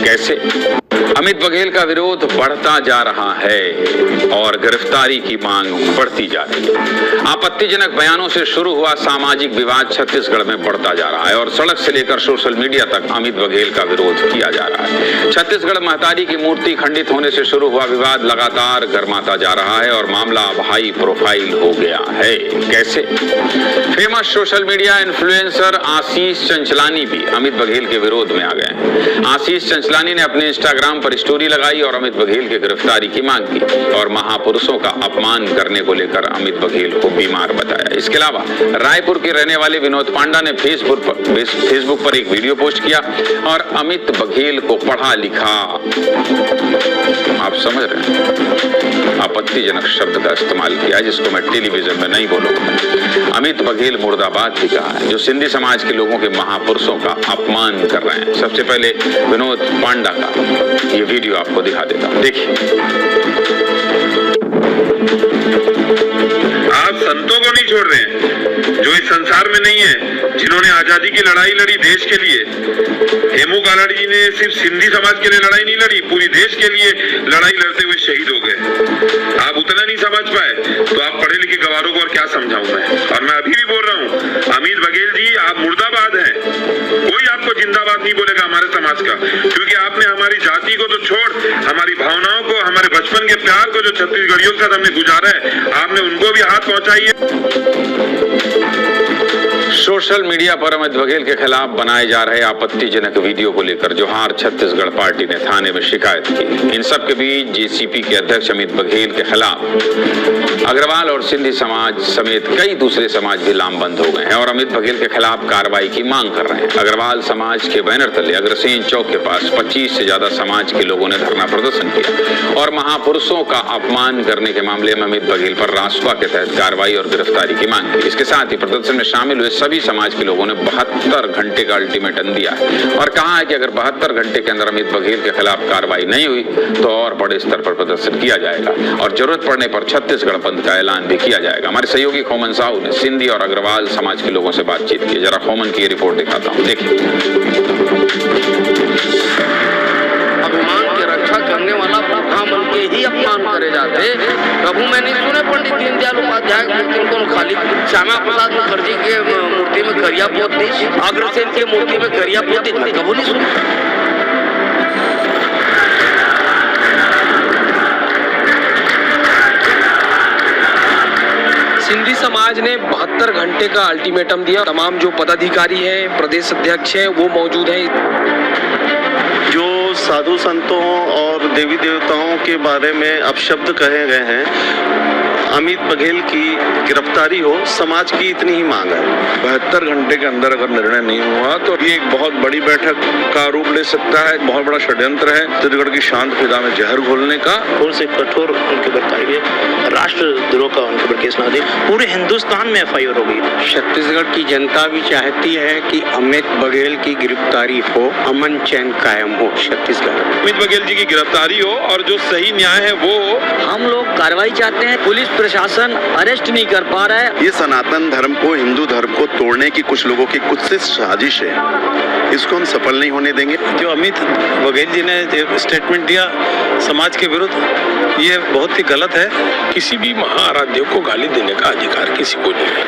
कैसे अमित बघेल का विरोध बढ़ता जा रहा है और गिरफ्तारी की मांग बढ़ती जा रही है। आपत्तिजनक बयानों से शुरू हुआ सामाजिक विवाद छत्तीसगढ़ में बढ़ता जा रहा है और सड़क से लेकर सोशल मीडिया तक अमित बघेल का विरोध किया जा रहा है। छत्तीसगढ़ महतारी की मूर्ति खंडित होने से शुरू हुआ विवाद लगातार गर्माता जा रहा है और मामला अब हाई प्रोफाइल हो गया है। कैसे? फेमस सोशल मीडिया इन्फ्लुएंसर आशीष चंचलानी भी अमित बघेल के विरोध में आ गए हैं। आशीष चंचलानी ने अपने इंस्टाग्राम पर स्टोरी लगाई और अमित बघेल की गिरफ्तारी की मांग की और महापुरुषों का अपमान करने को लेकर अमित बघेल को बीमार बताया। इसके अलावा रायपुर के रहने वाले विनोद पांडा ने फेसबुक पर एक वीडियो पोस्ट किया और अमित बघेल को पढ़ा लिखा, आप समझ रहे हैं, आपत्तिजनक शब्द का इस्तेमाल किया जिसको मैं टेलीविजन में नहीं बोलूंगा। अमित बघेल मुर्दाबाद भी कहा है, जो सिंधी समाज के लोगों के महापुरुषों का अपमान कर रहे हैं। सबसे पहले विनोद पांडा का ये वीडियो आपको दिखा देता हूं, देखिए। आप संतों को नहीं छोड़ रहे हैं जो इस संसार में नहीं है, जिन्होंने आजादी की लड़ाई लड़ी देश के लिए। हेमू कालाड़ी जी ने सिर्फ सिंधी समाज के लिए लड़ाई नहीं लड़ी, पूरी देश के लिए लड़ाई लड़ते हुए शहीद हो गए। आप उतना नहीं समझ पाए तो आप पढ़े लिखे गवारों को और क्या समझाऊं मैं। और मैं अभी भी बोल रहा हूं, अमित बघेल जी आप मुर्दाबाद हैं। कोई आपको जिंदाबाद नहीं बोलेगा हमारे समाज का, क्योंकि आपने हमारी जाति को तो छोड़, हमारी भावनाओं को, हमारे बचपन के प्यार को जो छत्तीसगढ़ियों के साथ हमने गुजारा है, आपने उनको भी हाथ पहुंचाई है। सोशल मीडिया पर अमित बघेल के खिलाफ बनाए जा रहे आपत्तिजनक वीडियो को लेकर जोहार छत्तीसगढ़ पार्टी ने थाने में शिकायत की। इन सब के बीच जेसीपी के अध्यक्ष अमित बघेल के खिलाफ अग्रवाल और सिंधी समाज समेत कई दूसरे समाज भी लामबंद हो गए हैं और अमित बघेल के खिलाफ कार्रवाई की मांग कर रहे हैं। अग्रवाल समाज के बैनर तले अग्रसेन चौक के पास 25 से ज्यादा समाज के लोगों ने धरना प्रदर्शन किया और महापुरुषों का अपमान करने के मामले में अमित बघेल पर रासुका के तहत कार्रवाई और गिरफ्तारी की मांग की। इसके साथ ही प्रदर्शन में शामिल हुए सभी समाज के लोगों ने 72 घंटे का अल्टीमेटम दिया है और कहा है कि अगर 72 घंटे के अंदर अमित बघेल के खिलाफ कार्रवाई नहीं हुई तो और बड़े स्तर पर प्रदर्शन किया जाएगा और जरूरत पड़ने पर छत्तीसगढ़ बंद का ऐलान भी किया जाएगा। हमारे सहयोगी खोमन साहू ने सिंधी और अग्रवाल समाज के लोगों से बातचीत की। जरा खोमन की रिपोर्ट दिखाता हूँ, देखिए। अभिमान की रक्षा करने वाला बन के ही अपमान करे जाते। प्रभु मैंने सुने पंडित दीनदयाल उपाध्याय को खाली श्यामा प्रसाद मुखर्जी के मूर्ति में करिया पोत दी, अग्रसेन की मूर्ति में करिया पोत दी, कभी नहीं सुना। सिंधी समाज ने 72 घंटे का अल्टीमेटम दिया। तमाम जो पदाधिकारी हैं, प्रदेश अध्यक्ष हैं, वो मौजूद हैं। जो साधु संतों और देवी देवताओं के बारे में अपशब्द कहे गए हैं, अमित बघेल की गिरफ्तारी हो, समाज की इतनी ही मांग है। 72 घंटे के अंदर अगर निर्णय नहीं हुआ तो ये एक बहुत बड़ी बैठक का रूप ले सकता है। बहुत बड़ा षड्यंत्र है छत्तीसगढ़ की शांत फिजा में जहर घोलने का। थोड़े से कठोर उनके ऊपर कार्रवाई, राष्ट्रद्रोह का उनके ऊपर केस ना दे। पूरे हिंदुस्तान में FIR हो गई। छत्तीसगढ़ की जनता भी चाहती है कि अमित बघेल की गिरफ्तारी हो, अमन चैन कायम हो छत्तीसगढ़। अमित बघेल जी की गिरफ्तारी हो और जो सही न्याय है वो हो। हम लोग कार्रवाई चाहते हैं, पुलिस प्रशासन अरेस्ट नहीं कर पा रहा है। ये सनातन धर्म को, हिंदू धर्म को तोड़ने की कुछ लोगों की कुछ से साजिश है, इसको हम सफल नहीं होने देंगे। जो अमित बघेल जी ने स्टेटमेंट दिया समाज के विरुद्ध, ये बहुत ही गलत है। किसी भी महाआराध्य को गाली देने का अधिकार किसी को नहीं है।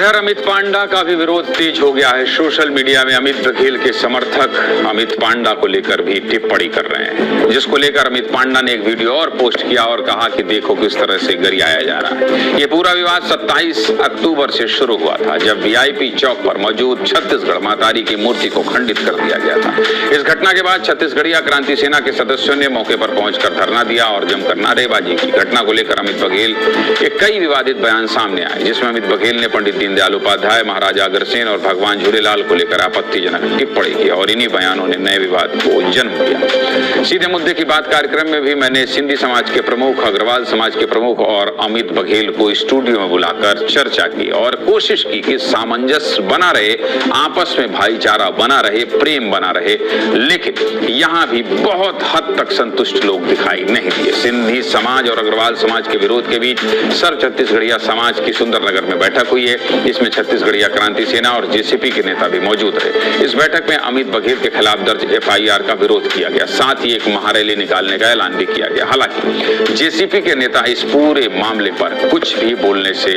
इधर अमित पांडा का भी विरोध तेज हो गया है। सोशल मीडिया में अमित बघेल के समर्थक अमित पांडा को लेकर भी टिप्पणी कर रहे हैं, जिसको लेकर अमित पांडा ने एक वीडियो और पोस्ट किया और कहा कि देखो किस तरह से गरियाया जा रहा है। ये पूरा विवाद 27 अक्टूबर से शुरू हुआ था, जब वीआईपी चौक पर मौजूद छत्तीसगढ़ मातारी की मूर्ति को खंडित कर दिया गया था। इस घटना के बाद छत्तीसगढ़िया क्रांति सेना के सदस्यों ने मौके पर पहुंचकर धरना दिया और जमकर नारेबाजी की। घटना को लेकर अमित बघेल के कई विवादित बयान सामने आए, जिसमें अमित बघेल ने पंडित दीनदयाल उपाध्याय, महाराजा अग्रसेन और भगवान झूलेलाल को लेकर आपत्तिजनक टिप्पणी की और इन्हीं बयानों ने नए विवाद को जन्म दिया। सीधे मुद्दे की बात कार्यक्रम में भी मैंने सिंधी समाज के प्रमुख, अग्रवाल समाज के प्रमुख और अमित बघेल को स्टूडियो में बुलाकर चर्चा की और कोशिश की कि सामंजस्य बना रहे, आपस में भाईचारा बना रहे, प्रेम बना रहे। लेकिन यहाँ भी बहुत हद तक संतुष्ट लोग दिखाई नहीं दिए। सिंधी समाज और अग्रवाल समाज के विरोध के बीच सर्व छत्तीसगढ़िया समाज की सुंदरनगर में बैठक हुई है। इसमें छत्तीसगढ़िया क्रांति सेना और जेसीपी के नेता भी मौजूद रहे। इस बैठक में अमित बघेल के खिलाफ दर्ज एफआईआर का विरोध किया गया, साथ ही एक महारैली निकालने का ऐलान भी किया गया। हालांकि जेसीपी के नेता इस पूरे मामले पर कुछ भी बोलने से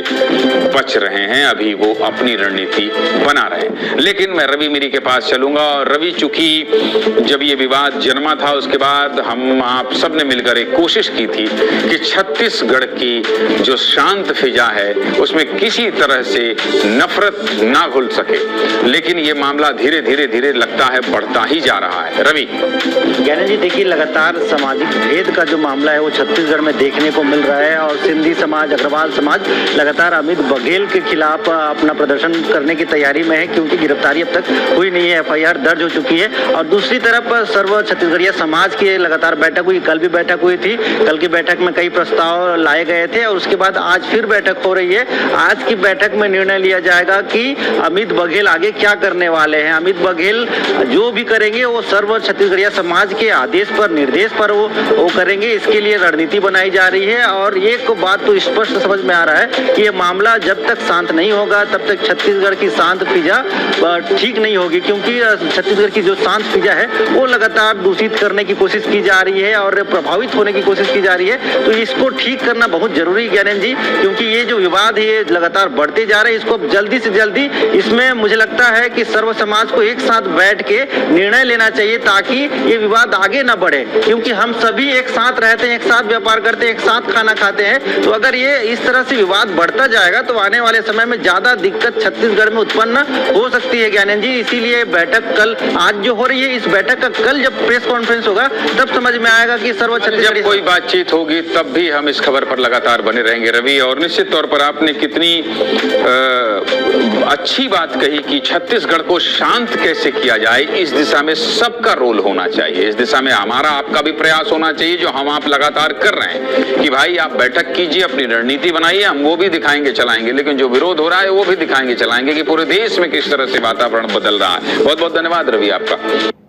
बच रहे हैं, अभी वो अपनी रणनीति बना रहे हैं। लेकिन मैं रवि मीरी के पास चलूंगा और रवि, चूंकि जब ये विवाद जन्मा था उसके बाद हम आप सब ने मिलकर एक कोशिश की थी कि छत्तीसगढ़ की जो शांत फिजा है उसमें किसी तरह से नफरत ना घुल सके, लेकिन ये मामला धीरे धीरे लगता है बढ़ता ही जा रहा है। रवि ज्ञानी जी, देखिए लगातार सामाजिक भेद का जो मामला है वो छत्तीसगढ़ में देखने को मिल रहा है और सिंधी समाज, अग्रवाल समाज लगातार अमित बघेल के खिलाफ अपना प्रदर्शन करने की तैयारी में है, क्योंकि गिरफ्तारी अब तक हुई नहीं है, एफआईआर दर्ज हो चुकी है। और दूसरी तरफ सर्व छत्तीसगढ़िया समाज की लगातार बैठक हुई, कल भी बैठक हुई थी। कल की बैठक में कई प्रस्ताव लाए गए थे और उसके बाद आज फिर बैठक हो रही है। आज की बैठक में निर्णय लिया जाएगा कि अमित बघेल आगे क्या करने वाले हैं। अमित बघेल जो भी करेंगे वो सर्व छत्तीसगढ़िया समाज के आदेश पर, निर्देश पर वो करेंगे। इसके लिए रणनीति बनाई जा रही है और एक बात तो स्पष्ट समझ में आ रहा है कि ये मामला जब तक शांत नहीं होगा तब तक छत्तीसगढ़ की शांत फिजा ठीक नहीं होगी, क्योंकि छत्तीसगढ़ की जो शांत फिजा है वो लगातार दूषित करने की कोशिश की जा रही है और प्रभावित होने की कोशिश की जा रही है। तो इसको ठीक करना बहुत जरूरी है ज्ञानंद जी, क्योंकि ये जो विवाद है ये लगातार बढ़ते जा रहे हैं। इसको जल्दी से जल्दी, इसमें मुझे लगता है कि सर्व समाज को एक साथ बैठ के निर्णय लेना चाहिए ताकि ये विवाद आगे ना बढ़े, क्योंकि हम सभी एक साथ रहते हैं, एक साथ व्यापार करते हैं, एक साथ खाना खाते हैं। तो अगर ये इस तरह से विवाद बढ़ता जाएगा तो आने वाले समय में ज्यादा दिक्कत छत्तीसगढ़ में उत्पन्न हो सकती है ज्ञानंद जी। इसीलिए बैठक कल आज जो हो रही है, इस बैठक का कल जब प्रेस कॉन्फ्रेंस होगा तब समझ में आएगा कि सर्व छत्तीसगढ़ कोई बातचीत होगी तब भी हम इस खबर पर लगातार बने रहेंगे रवि। और निश्चित तौर पर आपने कितनी अच्छी बात कही कि छत्तीसगढ़ को शांत कैसे किया जाए, इस दिशा में सबका रोल होना चाहिए। इस दिशा में हमारा आपका भी प्रयास होना चाहिए, जो हम आप लगातार कर रहे हैं कि भाई आप बैठक कीजिए, अपनी रणनीति बनाइए, हम वो भी दिखाएंगे चलाएंगे, लेकिन जो विरोध हो रहा है वो भी दिखाएंगे चलाएंगे कि पूरे देश में किस तरह से वातावरण बदल रहा है। बहुत बहुत धन्यवाद रवि आपका।